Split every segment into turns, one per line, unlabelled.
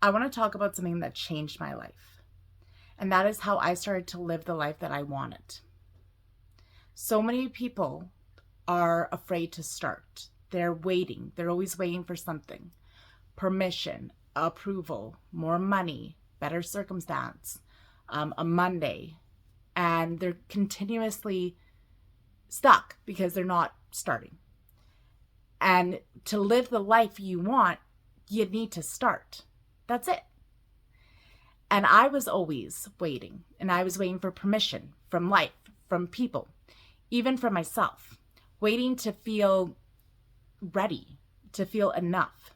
I want to talk about something that changed my life. And that is how I started to live the life that I wanted. So many people are afraid to start. They're waiting. They're always waiting for something: permission, approval, more money, better circumstance, a Monday. And they're continuously stuck because they're not starting. And to live the life you want, you need to start. That's it. And I was always waiting, and I was waiting for permission from life, from people, even from myself, waiting to feel ready, to feel enough,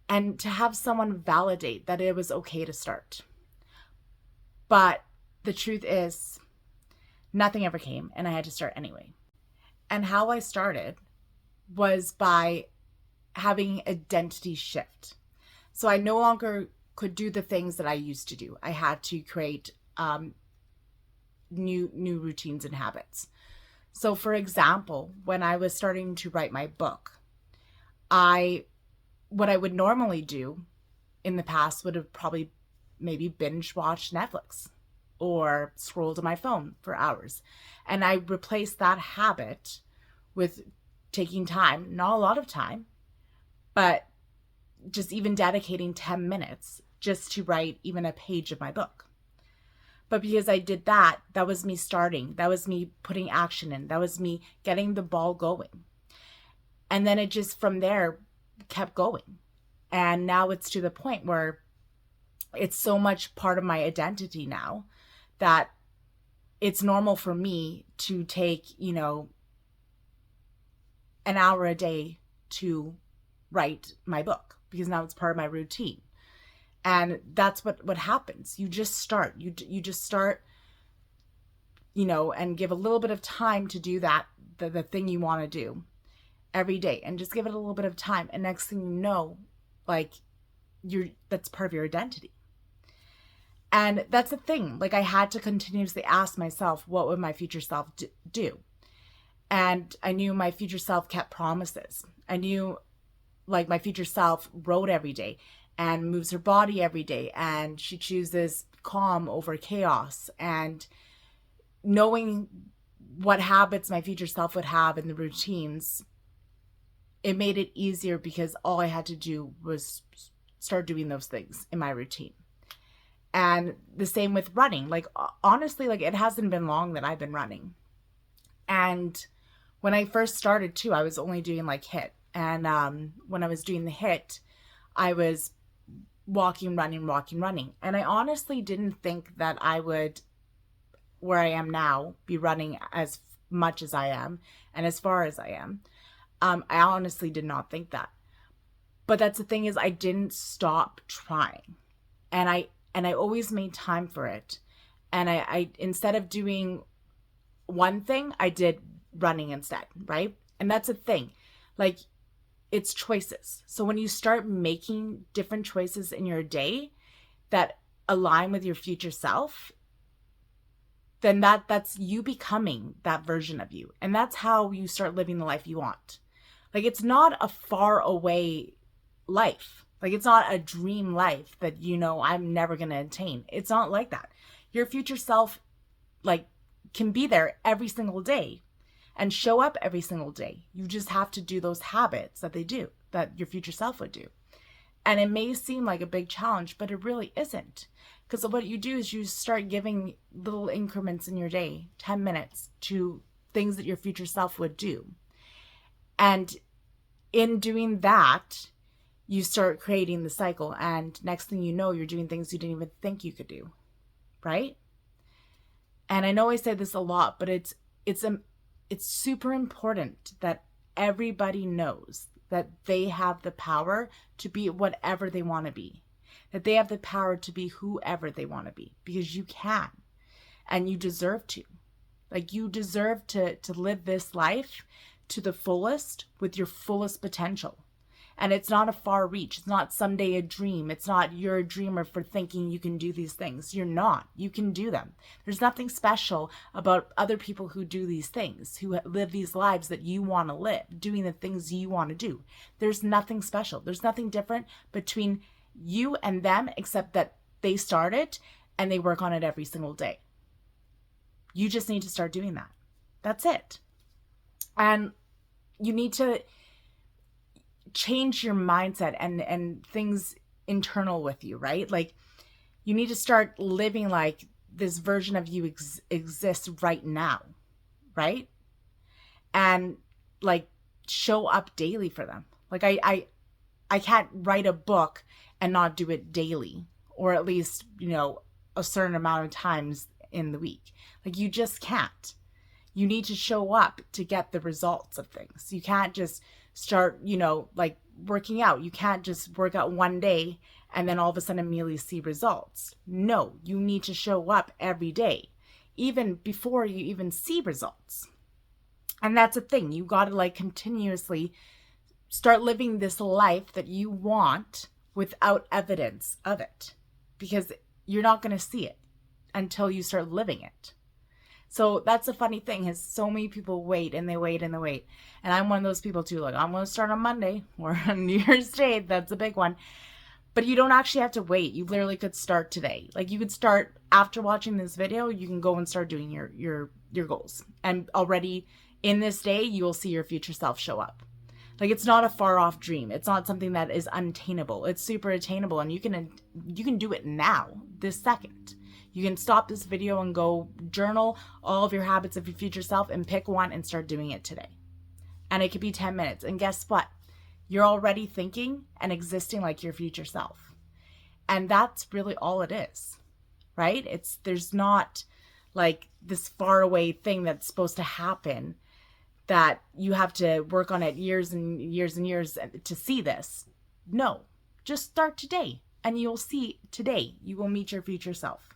and to have someone validate that it was okay to start. But the truth is, nothing ever came, and I had to start anyway. And how I started was by having identity shift. So I no longer could do the things that I used to do. I had to create new routines and habits. So for example, when I was starting to write my book, what I would normally do in the past would have probably maybe binge watched Netflix or scrolled on my phone for hours. And I replaced that habit with taking time, not a lot of time, but just even dedicating 10 minutes just to write even a page of my book. But because I did that, that was me starting. That was me putting action in. That was me getting the ball going. And then it just from there kept going. And now it's to the point where it's so much part of my identity now that it's normal for me to take, an hour a day to write my book, because now it's part of my routine. And that's what happens. You just start. You just start, and give a little bit of time to do that, the thing you want to do every day, and just give it a little bit of time. And next thing you know, that's part of your identity. And that's the thing. I had to continuously ask myself, what would my future self do? And I knew my future self kept promises. I knew my future self wrote every day and moves her body every day, and she chooses calm over chaos. And knowing what habits my future self would have in the routines, it made it easier because all I had to do was start doing those things in my routine. And the same with running. Honestly, it hasn't been long that I've been running. And when I first started too, I was only doing HIIT. And when I was doing the HIIT, I was walking, running. And I honestly didn't think that I would, where I am now, be running as much as I am and as far as I am. I honestly did not think that. But that's the thing, is I didn't stop trying. And I always made time for it. And I instead of doing one thing, I did running instead, right? And that's the thing. It's choices. So when you start making different choices in your day that align with your future self, then that's you becoming that version of you. And that's how you start living the life you want. It's not a far away life. It's not a dream life that, I'm never going to attain. It's not like that. Your future self, can be there every single day and show up every single day. You just have to do those habits that your future self would do. And it may seem like a big challenge, but it really isn't. Because what you do is you start giving little increments in your day, 10 minutes, to things that your future self would do. And in doing that, you start creating the cycle. And next thing you know, you're doing things you didn't even think you could do. Right? And I know I say this a lot, but it's super important that everybody knows that they have the power to be whatever they want to be, that they have the power to be whoever they want to be, because you can, and you deserve to. You deserve to live this life to the fullest with your fullest potential. And it's not a far reach. It's not someday a dream. It's not you're a dreamer for thinking you can do these things. You're not. You can do them. There's nothing special about other people who do these things, who live these lives that you want to live, doing the things you want to do. There's nothing special. There's nothing different between you and them except that they start it and they work on it every single day. You just need to start doing that. That's it. And you need to change your mindset and things internal with you, right? Like, you need to start living like this version of you exists right now, right? And like show up daily for them. Like I can't write a book and not do it daily, or at least, a certain amount of times in the week. Like, you just can't. You need to show up to get the results of things. You can't just start, like working out. You can't just work out one day and then all of a sudden immediately see results. No, you need to show up every day, even before you even see results. And that's the thing. You got to like continuously start living this life that you want without evidence of it, because you're not going to see it until you start living it. So that's the funny thing, is so many people wait and they wait and they wait. And I'm one of those people too. Like, I'm going to start on Monday or on New Year's Day. That's a big one. But you don't actually have to wait. You literally could start today. Like, you could start after watching this video. You can go and start doing your goals. And already in this day, you will see your future self show up. Like, it's not a far off dream. It's not something that is unattainable. It's super attainable. And you can do it now, this second. You can stop this video and go journal all of your habits of your future self and pick one and start doing it today. And it could be 10 minutes. And guess what? You're already thinking and existing like your future self. And that's really all it is, right? There's not like this far away thing that's supposed to happen that you have to work on it years and years and years to see this. No, just start today and you'll see today. You will meet your future self.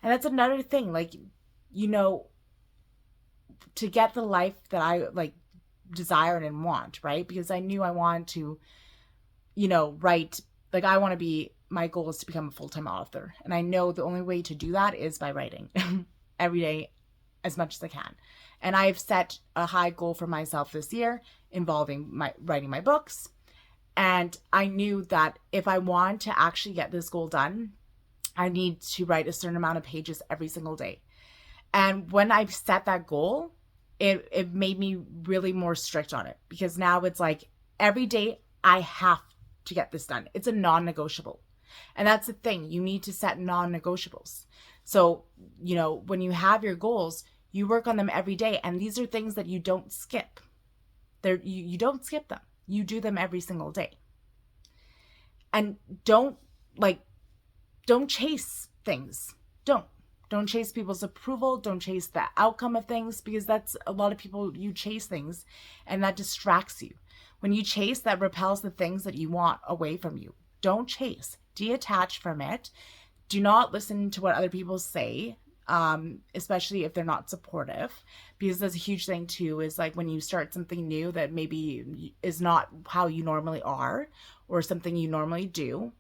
And that's another thing, like, to get the life that I like desired and want, right? Because I knew I wanted to, write, like, my goal is to become a full-time author. And I know the only way to do that is by writing every day as much as I can. And I've set a high goal for myself this year involving writing my books. And I knew that if I want to actually get this goal done, I need to write a certain amount of pages every single day. And when I set that goal, it made me really more strict on it, because now it's like every day I have to get this done. It's a non-negotiable. And that's the thing. You need to set non-negotiables. So, when you have your goals, you work on them every day. And these are things that you don't skip. You don't skip them. You do them every single day. And don't chase things. Don't chase people's approval. Don't chase the outcome of things, because that's a lot of people, you chase things and that distracts you. When you chase, that repels the things that you want away from you. Don't chase. Detach from it. Do not listen to what other people say, especially if they're not supportive, because that's a huge thing too, is like when you start something new that maybe is not how you normally are or something you normally do,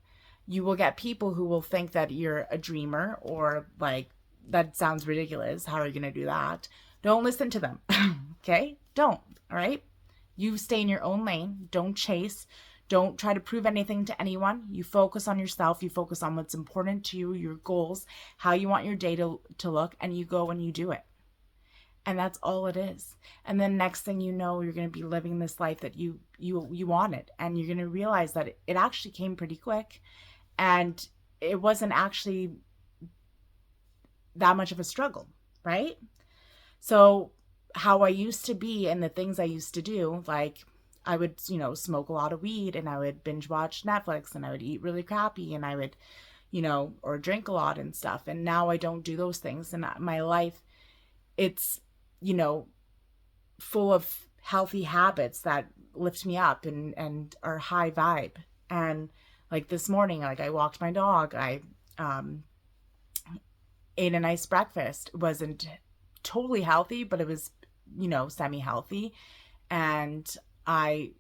you will get people who will think that you're a dreamer, or like, that sounds ridiculous. How are you going to do that? Don't listen to them. Okay? Don't. All right? You stay in your own lane. Don't chase. Don't try to prove anything to anyone. You focus on yourself. You focus on what's important to you, your goals, how you want your day to look, and you go and you do it. And that's all it is. And then next thing you know, you're going to be living this life that you wanted. And you're going to realize that it actually came pretty quick. And it wasn't actually that much of a struggle, right? So how I used to be and the things I used to do, like I would, smoke a lot of weed, and I would binge watch Netflix, and I would eat really crappy, and I would, or drink a lot and stuff. And now I don't do those things. And my life, it's, full of healthy habits that lift me up and are high vibe. And like this morning, like I walked my dog, I ate a nice breakfast. It wasn't totally healthy, but it was, semi-healthy. And I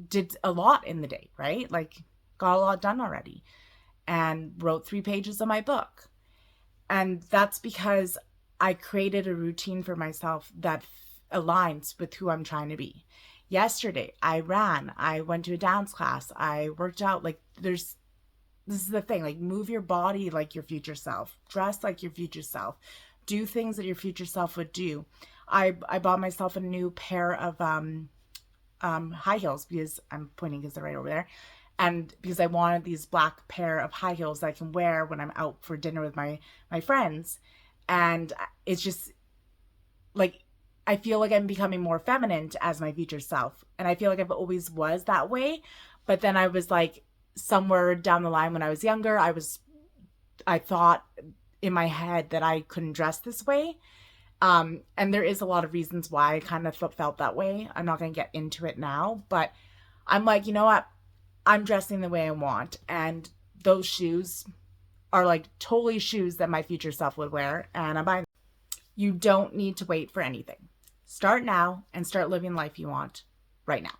did a lot in the day, right? Like got a lot done already and wrote 3 pages of my book. And that's because I created a routine for myself that aligns with who I'm trying to be. Yesterday, I ran, I went to a dance class, I worked out. Like this is the thing, like move your body like your future self, dress like your future self, do things that your future self would do. I bought myself a new pair of high heels, because I'm pointing because they're right over there. And because I wanted these black pair of high heels that I can wear when I'm out for dinner with my friends. And it's just like, I feel like I'm becoming more feminine as my future self. And I feel like I've always was that way. But then I was like, somewhere down the line when I was younger, I thought in my head that I couldn't dress this way. And there is a lot of reasons why I kind of felt that way. I'm not going to get into it now, but I'm like, you know what? I'm dressing the way I want. And those shoes are like totally shoes that my future self would wear. And I'm buying them. You don't need to wait for anything. Start now and start living the life you want right now.